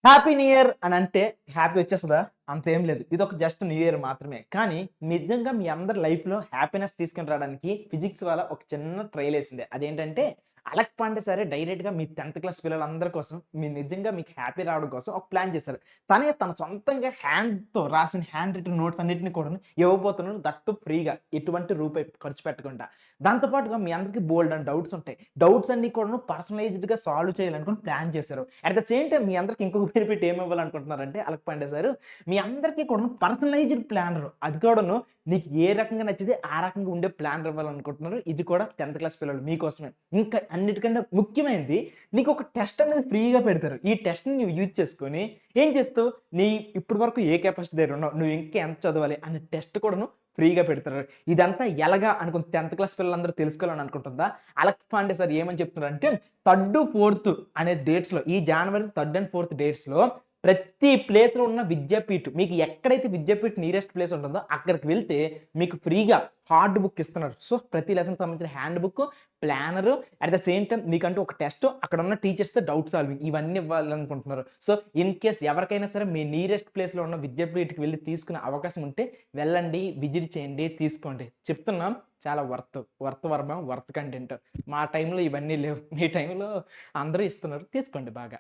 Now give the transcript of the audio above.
Happy new year అని అంటే happy వచ్చేస్తదా? అంతేం లేదు. ఇదొక జస్ట్ న్యూ ఇయర్ మాత్రమే. కానీ నిజంగా మీ అందరి లైఫ్‌లో హ్యాపీనెస్ తీసుకొని రావడానికి ఫిజిక్స్ వాళ్ళ ఒక చిన్న ట్రైలేసిందే. అదేంటంటే అలక్ పాండే సారే డైరెక్ట్‌గా మీ 10థ్ క్లాస్ పిల్లలందరి కోసం నిజంగా మీకు హ్యాపీ రావడం కోసం ఒక ప్లాన్ చేశారు. తనే తన సొంతంగా హ్యాండ్‌తో రాసిన హ్యాండ్ రిటెన్ నోట్స్ అన్నిటిని కూడాను ఇవ్వబోతున్నాడు. దట్ ఫ్రీగా. ఎటువంటి రూపాయి ఖర్చు పెట్టకుండా. దాంతో పాటుగా మీ అందరికి బోలెడన్ని డౌట్స్ ఉంటాయి. డౌట్స్ అన్నీ కూడాను పర్సనలైజ్డ్‌గా సాల్వ్ చేయాలనుకుని ప్లాన్ చేశారు. అట్ ద సేమ్ టైమ్ మీ అందరికి ఇంకొక బెనిఫిట్ ఏమి ఇవ్వాలనుకుంటున్నారంటే అలక్ పాండే సారు, మీ అందరికీ కూడాను పర్సనలైజ్డ్ ప్లానర్. అది కూడాను నీకు ఏ రకంగా నచ్చితే ఆ రకంగా ఉండే ప్లానర్ ఇవ్వాలనుకుంటున్నారు. ఇది కూడా 10థ్ క్లాస్ పిల్లలు మీకోసమే. ఇంకా అన్నిటికంటే ముఖ్యమైనది నీకు ఒక టెస్ట్ అనేది ఫ్రీగా పెడతారు. ఈ టెస్ట్‌ని నువ్వు యూజ్ చేసుకొని ఏం చేస్తావు? నీ ఇప్పటి వరకు ఏ కెపాసిటీ దగ్గర ఉన్నావు? నువ్వు ఇంకా ఎంత చదవాలి? అనే టెస్ట్ కూడాను ఫ్రీగా పెడతారు. ఇదంతా ఎలాగా అనుకుని 10థ్ క్లాస్ పిల్లలందరూ తెలుసుకోవాలని అనుకుంటుందా? అలక్ పాండే సార్ ఏమని చెప్తున్నారంటే థర్డ్, ఫోర్త్ అనే డేట్స్‌లో ఈ జనవరి 3 అండ్ 4 డేట్స్‌లో ప్రతి ప్లేస్‌లో ఉన్న విద్యాపీఠ్ మీకు ఎక్కడైతే విద్యాపీఠ్ నియరెస్ట్ ప్లేస్ ఉంటుందో అక్కడికి వెళ్తే మీకు ఫ్రీగా హార్డ్ బుక్ ఇస్తున్నారు. సో, ప్రతి లెసన్‌కి సంబంధించిన hand book, planner at the same time మీకంటూ ఒక టెస్ట్, అక్కడ ఉన్న టీచర్స్‌తో డౌట్ సాల్వింగ్ ఇవన్నీ ఇవ్వాలనుకుంటున్నారు. సో, ఇన్ కేస్ ఎవరికైనా సరే మీ నియరెస్ట్ ప్లేస్‌లో ఉన్న విద్యాపీఠ్‌కి వెళ్లి తీసుకునే అవకాశం ఉంటే వెళ్ళండి, విజిట్ చేయండి, తీసుకోండి. చెప్తున్నాం చాలా వర్త్ వర్మ, వర్త్ కంటెంట్. మా టైంలో ఇవన్నీ లేవు. మీ టైంలో అందరూ ఇస్తున్నారు. తీసుకోండి బాగా.